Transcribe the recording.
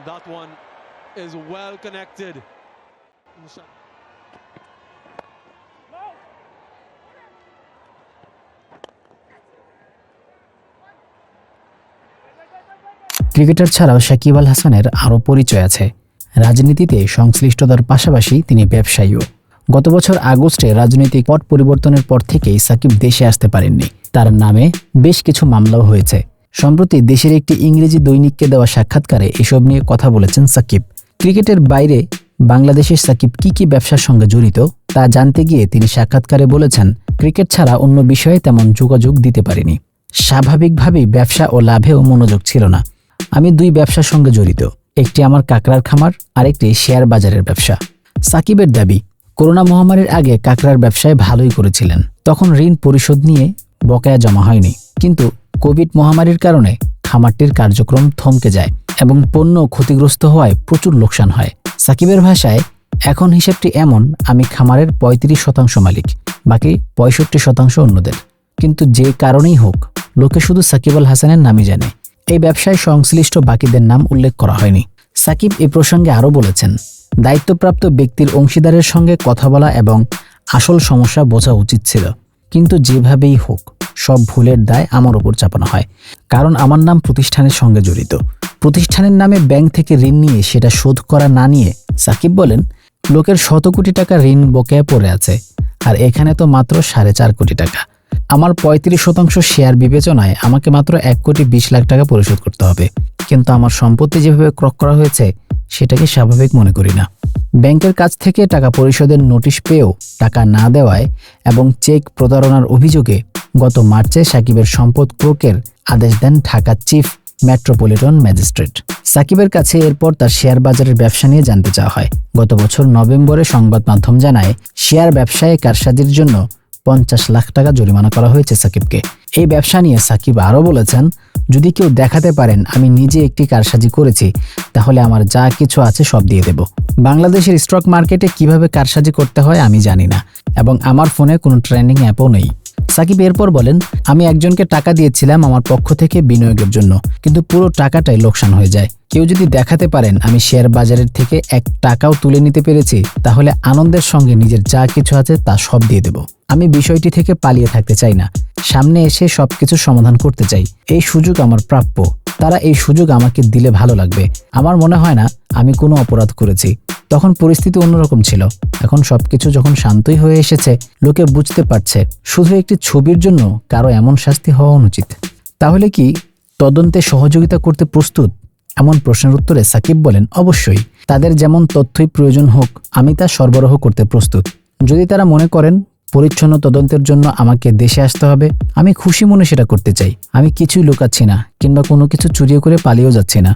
That one is well connected. Cricketer ছাড়াও সাকিব আল হাসানের আরও পরিচয় আছে। রাজনীতিতে সংশ্লিষ্টতার পাশাপাশি তিনি ব্যবসায়ীও। গত বছর আগস্টে রাজনৈতিক পট পরিবর্তনের পর থেকেই সাকিব দেশে আসতে পারেননি। তার নামে বেশ কিছু মামলাও হয়েছে। সম্প্রতি দেশের একটি ইংরেজি দৈনিককে দেওয়া সাক্ষাৎকারে এসব নিয়ে কথা বলেছেন সাকিব। ক্রিকেটের বাইরে বাংলাদেশের সাকিব কি ব্যবসার সঙ্গে জড়িত তা জানতে গিয়ে তিনি সাক্ষাৎকারে বলেছেন, ক্রিকেট ছাড়া অন্য বিষয়ে তেমন যোগাযোগ দিতে পারিনি। স্বাভাবিকভাবেই ব্যবসা ও লাভেও মনোযোগ ছিল না। আমি দুই ব্যবসার সঙ্গে জড়িত, একটি আমার কাঁকড়ার খামার, আরেকটি শেয়ার বাজারের ব্যবসা। সাকিবের দাবি, করোনা মহামারীর আগে কাঁকড়ার ব্যবসায় ভালোই করেছিলেন। তখন ঋণ পরিশোধ নিয়ে বকেয়া জমা হয়নি, কিন্তু কোভিড মহামারীর কারণে খামারটির কার্যক্রম থমকে যায় এবং পণ্য ক্ষতিগ্রস্ত হওয়ায় প্রচুর লোকসান হয়। সাকিবের ভাষায়, এখন হিসাবটি এমন, আমি খামারের ৩৫% মালিক, বাকি ৬৫% অন্যদের। কিন্তু যে কারণেই হোক, লোকে শুধু সাকিব আল হাসানের নামই জানে। এই ব্যবসায় সংশ্লিষ্ট বাকিদের নাম উল্লেখ করা হয়নি। সাকিব এ প্রসঙ্গে আরও বলেছেন, দায়িত্বপ্রাপ্ত ব্যক্তির অংশীদারের সঙ্গে কথা বলা এবং আসল সমস্যা বোঝা উচিত ছিল, কিন্তু যেভাবেই হোক সব ভুলের দায় আমার ওপর চাপানো হয়, কারণ আমার নাম প্রতিষ্ঠানের সঙ্গে জড়িত। প্রতিষ্ঠানের নামে ব্যাংক থেকে ঋণ নিয়ে সেটা শোধ করা না নিয়ে সাকিব বলেন, লোকের শত কোটি টাকা ঋণ বকেয়া পড়ে আছে, আর এখানে তো মাত্র 4.5 কোটি টাকা। আমার 35% শেয়ার বিবেচনায় আমাকে মাত্র 1,20,00,000 টাকা পরিশোধ করতে হবে, কিন্তু আমার সম্পত্তি যেভাবে ক্রয় করা হয়েছে সেটাকে স্বাভাবিক মনে করি না। ব্যাংকের কাছ থেকে টাকা পরিশোধের নোটিশ পেয়েও টাকা না দেওয়ায় এবং চেক প্রতারণার অভিযোগে গত মার্চে সাকিবের সম্পদ ক্রোকের আদেশ দেন ঢাকা চিফ মেট্রোপলিটন ম্যাজিস্ট্রেট। সাকিবের কাছে এরপর তার শেয়ার বাজারের ব্যবসা নিয়ে জানতে চাওয়া হয়। গত বছর নভেম্বরে সংবাদ মাধ্যম জানায়, শেয়ার ব্যবসায় কারসাজির জন্য 50 লাখ টাকা জরিমানা করা হয়েছে সাকিবকে। এই ব্যবসা নিয়ে সাকিব আরও বলেছেন, যদি কেউ দেখাতে পারেন আমি নিজে একটি কারসাজি করেছি, তাহলে আমার যা কিছু আছে সব দিয়ে দেব। বাংলাদেশের স্টক মার্কেটে কিভাবে কারসাজি করতে হয় আমি জানি না, এবং আমার ফোনে কোনো ট্রেন্ডিং অ্যাপও নেই। সাকিব এরপর বলেন, আমি একজনকে টাকা দিয়েছিলাম আমার পক্ষ থেকে বিনিয়োগের জন্য, কিন্তু পুরো টাকাটাই লোকসান হয়ে যায়। কেউ যদি দেখাতে পারেন আমি শেয়ার বাজারের থেকে 1 টাকাও তুলে নিতে পেরেছি, তাহলে আনন্দের সঙ্গে নিজের যা কিছু আছে তা সব দিয়ে দেব। আমি বিষয়টি থেকে পালিয়ে থাকতে চাই না, সামনে এসে সবকিছু সমাধান করতে চাই। এই সুযোগ আমার প্রাপ্য, তারা এই সুযোগ আমাকে দিলে ভালো লাগবে। আমার মনে হয় না আমি কোনো অপরাধ করেছি। তখন পরিস্থিতি অন্যরকম ছিল। এখন সবকিছু যখন শান্তই হয়ে এসেছে, লোকে বুঝতে পারছে শুধু একটি ছবির জন্য কারো এমন শাস্তি হওয়া অনুচিত। তাহলে কি তদন্তে সহযোগিতা করতে প্রস্তুত? এমন প্রশ্নের উত্তরে সাকিব বলেন, অবশ্যই, তাদের যেমন তথ্যই প্রয়োজন হোক আমি তা সরবরাহ করতে প্রস্তুত। যদি তারা মনে করেন পরিচ্ছন্ন তদন্তের জন্য আমাকে দেশে আসতে হবে, আমি খুশি মনে সেটা করতে চাই। আমি কিছুই লুকাচ্ছি না, কিংবা কোনো কিছু চুরি করে পালিয়েও যাচ্ছি না।